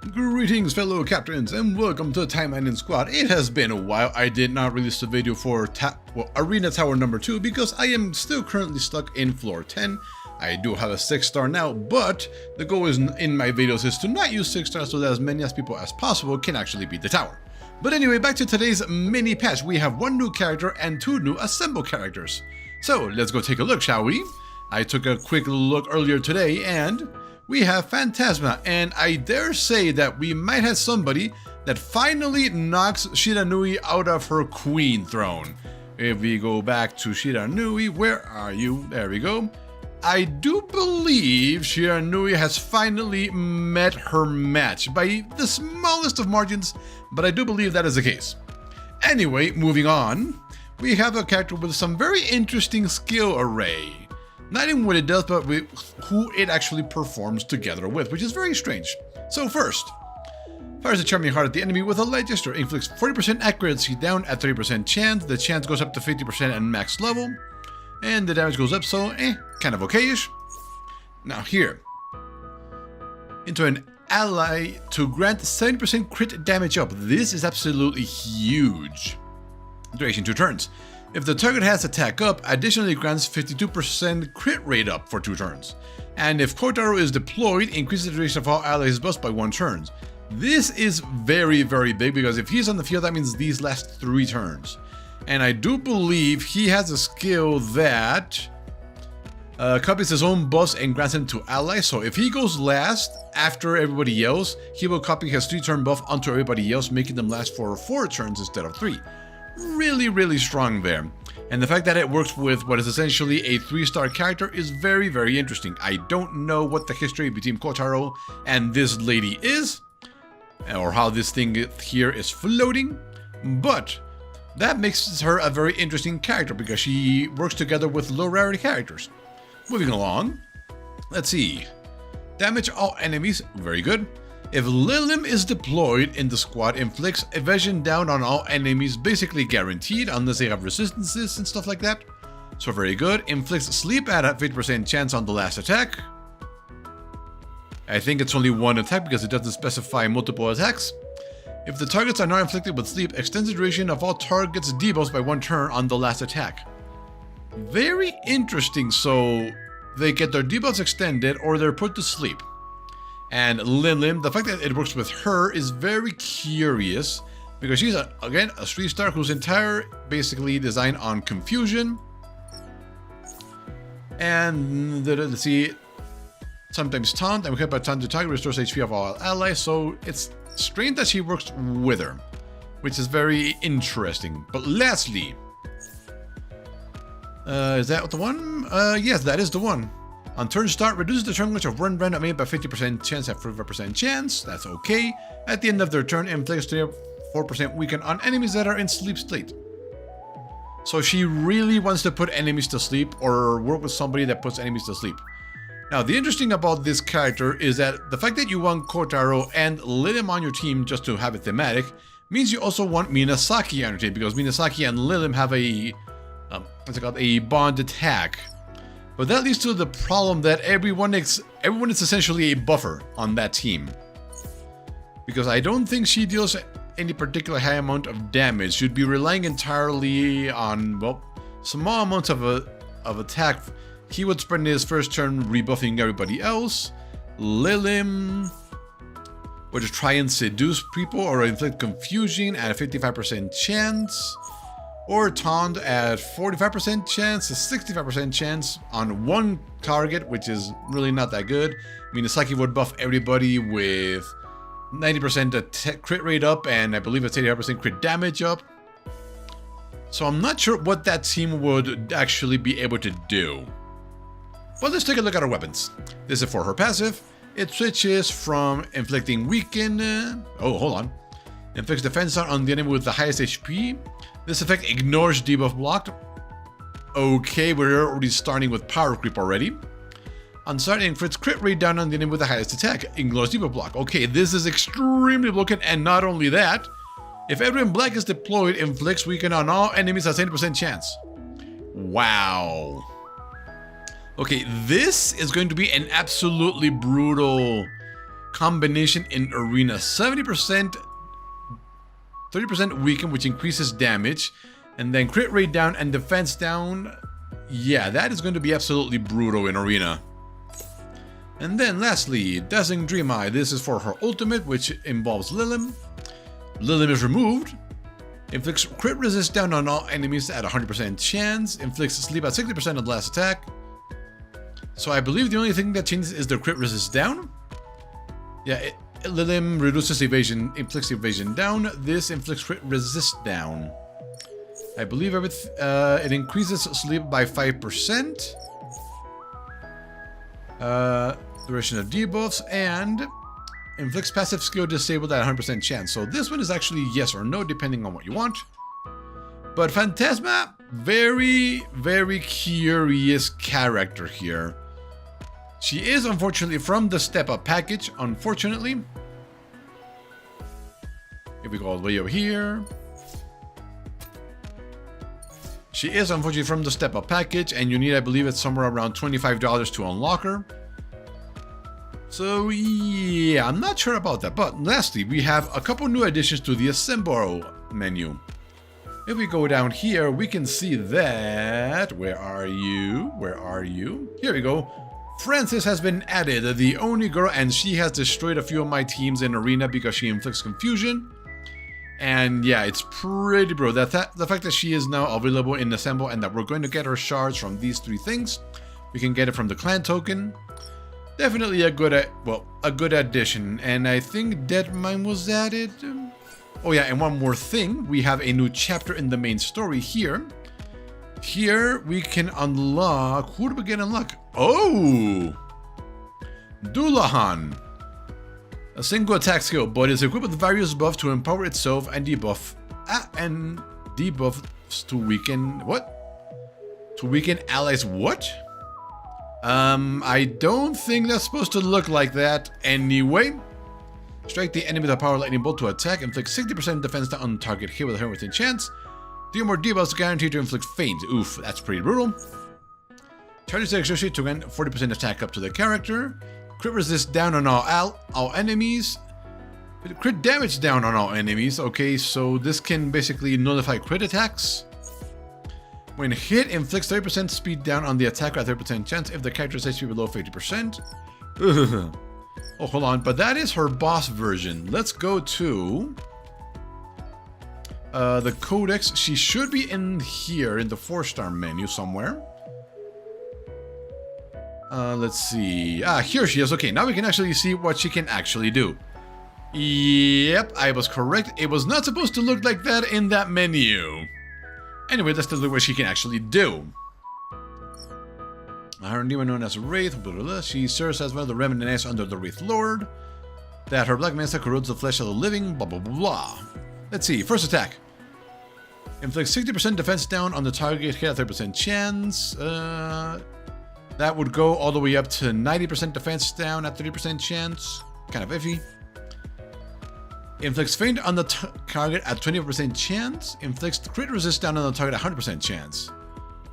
Greetings fellow captains and welcome to Taimanin Squad. It has been a while. I did not release the video for Arena Tower number 2 because I am still currently stuck in floor 10. I do have a 6-star now, but the goal in my videos is to not use 6 stars so that as many people as possible can actually beat the tower. But anyway, back to today's mini patch. We have 1 new character and 2 new assemble characters. So let's go take a look, shall we? I took a quick look earlier today and we have Phantasma, and I dare say that we might have somebody that finally knocks Shiranui out of her queen throne. If we go back to Shiranui, where are you? There we go. I do believe Shiranui has finally met her match by the smallest of margins, but I do believe that is the case. Anyway, moving on, we have a character with some very interesting skill array. Not even what it does, but who it actually performs together with, which is very strange. So first, fires a charming heart at the enemy with a light gesture, inflicts 40% accuracy down at 30% chance. The chance goes up to 50% at max level, and the damage goes up, so kind of okayish. Now here, into an ally to grant 70% crit damage up. This is absolutely huge. Duration 2 turns. If the target has attack up, additionally grants 52% crit rate up for 2 turns. And if Kotaro is deployed, increases the duration of all allies' buffs by 1 turn. This is very, very big because if he's on the field, that means these last 3 turns. And I do believe he has a skill that copies his own buffs and grants them to allies. So if he goes last after everybody else, he will copy his 3-turn buff onto everybody else, making them last for 4 turns instead of 3. Really strong there. And the fact that it works with what is essentially a 3-star character is very, very interesting. I don't know what the history between Kotaro and this lady is, or how this thing here is floating, but that makes her a very interesting character because she works together with low rarity characters. Moving along, let's see. Damage all enemies, very good. If Lilim is deployed in the squad, inflicts evasion down on all enemies, basically guaranteed unless they have resistances and stuff like that. So very good. Inflicts sleep at a 50% chance on the last attack. I think it's only 1 attack because it doesn't specify multiple attacks. If the targets are not inflicted with sleep, extends the duration of all targets' debuffs by 1 turn on the last attack. Very interesting. So they get their debuffs extended or they're put to sleep. And Lilim, the fact that it works with her is very curious because she's, again, a 3-star whose entire basically designed on confusion. And let's see, sometimes taunt, and hit by taunt to target restores HP of all allies. So it's strange that she works with her, which is very interesting. But lastly, is that the one? Yes, that is the one. On turn start, reduces the turn glitch of one random enemy by 50% chance at 45% chance. That's okay. At the end of their turn, inflicts 4% weaken on enemies that are in sleep state. So she really wants to put enemies to sleep or work with somebody that puts enemies to sleep. Now, the interesting about this character is that the fact that you want Kotaro and Lilim on your team just to have it thematic means you also want Minasaki on your team because Minasaki and Lilim have a what's it called, a bond attack. But that leads to the problem that everyone is essentially a buffer on that team. Because I don't think she deals any particular high amount of damage. She'd be relying entirely on, well, small amounts of attack. He would spend his first turn rebuffing everybody else. Lilim would just try and seduce people or inflict confusion at a 55% chance. Or taunt at 45% chance, a 65% chance on 1 target, which is really not that good. Minasaki would buff everybody with 90% crit rate up, and I believe it's 85% crit damage up. So I'm not sure what that team would actually be able to do. But let's take a look at her weapons. This is for her passive. It switches from inflicting weaken, inflicts defense on the enemy with the highest HP. This effect ignores debuff blocked. Okay, we're already starting with power creep already. On start, inflicts crit rate down on the enemy with the highest attack. Ignores debuff block. Okay, this is extremely broken, and not only that, if everyone black is deployed, inflicts weaken on all enemies at 70% chance. Wow. Okay, this is going to be an absolutely brutal combination in arena. 70%, 30% weaken, which increases damage. And then crit rate down and defense down. Yeah, that is going to be absolutely brutal in arena. And then lastly, Dazzling Dream Eye. This is for her ultimate, which involves Lilim. Lilim is removed. Inflicts crit resist down on all enemies at 100% chance. Inflicts sleep at 60% of the last attack. So I believe the only thing that changes is the crit resist down. Yeah, Lilim reduces evasion, inflicts evasion down. This inflicts crit resist down. I believe it increases sleep by 5%. Duration of debuffs, and inflicts passive skill disabled at 100% chance. So this one is actually yes or no, depending on what you want. But Phantasma, very, very curious character here. She is unfortunately from the Step Up package, unfortunately. If we go all the way over here. She is unfortunately from the Step Up package, and you need, I believe it's somewhere around $25 to unlock her. So yeah, I'm not sure about that. But lastly, we have a couple new additions to the Assemble menu. If we go down here, we can see that... Where are you? Where are you? Here we go. Francis has been added, the only girl, and she has destroyed a few of my teams in arena because she inflicts confusion. And yeah, it's pretty bro. The fact that she is now available in Assemble and that we're going to get her shards from these three things. We can get it from the clan token. Definitely a good addition. And I think Deadmine was added. Oh yeah, and one more thing. We have a new chapter in the main story here. Here we can unlock... Who do we get unlock? Oh! Dullahan. A single attack skill, but is equipped with various buffs to empower itself and debuffs to weaken... What? To weaken allies what? I don't think that's supposed to look like that anyway. Strike the enemy with a power lightning bolt to attack. Inflict 60% defense down on target hit with a 100% chance. 3 more debuffs guaranteed to inflict faint. Oof, that's pretty brutal. Charges the extra to gain 40% attack up to the character. Crit resist down on all enemies. Crit damage down on all enemies. Okay, so this can basically nullify crit attacks. When hit, inflicts 30% speed down on the attacker at 30% chance if the character's HP below 50%. Oh, hold on, but that is her boss version. Let's go to the codex. She should be in here in the 4-star menu somewhere. Let's see. Ah, here she is. Okay, now we can actually see what she can actually do. Yep, I was correct. It was not supposed to look like that in that menu. Anyway, let's look what she can actually do. Her demon known as Wraith, blah, blah, blah. She serves as one of the remnants under the Wraith Lord. That her black manta corrodes the flesh of the living, blah, blah, blah, blah. Let's see, first attack. Inflicts 60% defense down on the target, hit at 30% chance. That would go all the way up to 90% defense down at 30% chance. Kind of iffy. Inflicts faint on the target at 20% chance. Inflicts crit resist down on the target at 100% chance.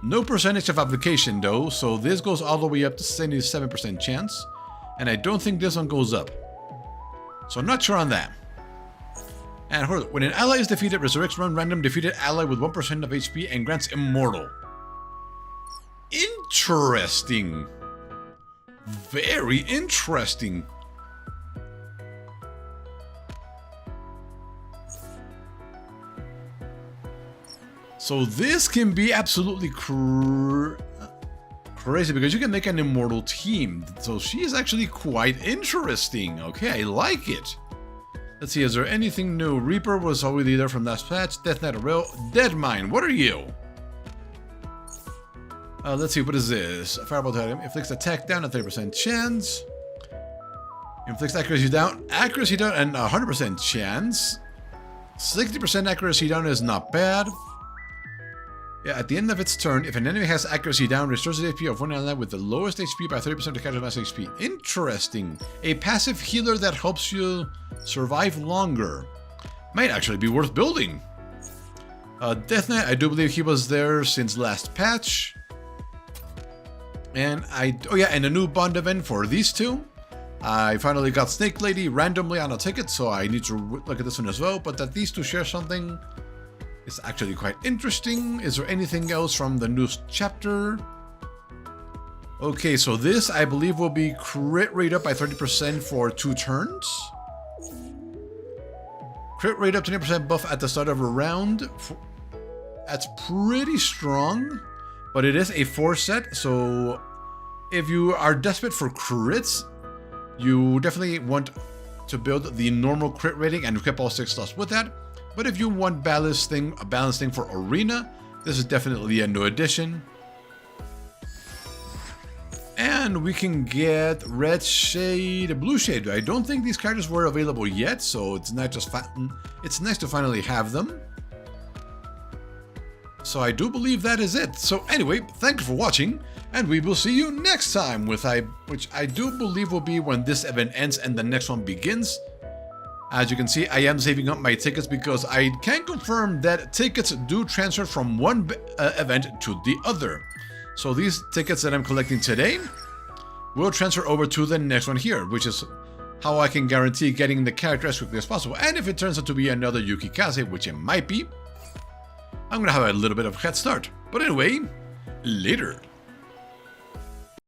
No percentage of application though, so this goes all the way up to 77% chance. And I don't think this one goes up. So I'm not sure on that. And when an ally is defeated, resurrects one random defeated ally with 1% of HP and grants immortal. Interesting. Very interesting. So this can be absolutely crazy because you can make an immortal team. So she is actually quite interesting. Okay, I like it. Let's see, is there anything new? Reaper was already there from last patch. Death Knight Rail. Deadmine, what are you? Let's see, what is this? Fireball item. Inflicts attack down at 30% chance. Inflicts accuracy down and 100% chance. 60% accuracy down is not bad. Yeah, at the end of its turn, if an enemy has accuracy down, restores the HP of one ally with the lowest HP by 30% of the character's max HP. Interesting. A passive healer that helps you survive longer. Might actually be worth building. Death Knight, I do believe he was there since last patch. And oh yeah, and a new bond event for these two. I finally got Snake Lady randomly on a ticket, so I need to look at this one as well. But that these two share something is actually quite interesting. Is there anything else from the new chapter? Okay, so this I believe will be crit rate up by 30% for 2 turns. Crit rate up 20% buff at the start of a round. That's pretty strong, but it is a 4 set, so if you are desperate for crits, you definitely want to build the normal crit rating and equip all 6 slots with that. But if you want a balanced thing for Arena, this is definitely a new addition. And we can get Red Shade, Blue Shade. I don't think these characters were available yet, so it's not just it's nice to finally have them. So I do believe that is it. So anyway, thank you for watching, and we will see you next time which I do believe will be when this event ends and the next one begins. As you can see, I am saving up my tickets because I can confirm that tickets do transfer from one event to the other. So these tickets that I'm collecting today will transfer over to the next one here, which is how I can guarantee getting the character as quickly as possible. And if it turns out to be another Yukikaze, which it might be, I'm gonna have a little bit of a head start. But anyway, later.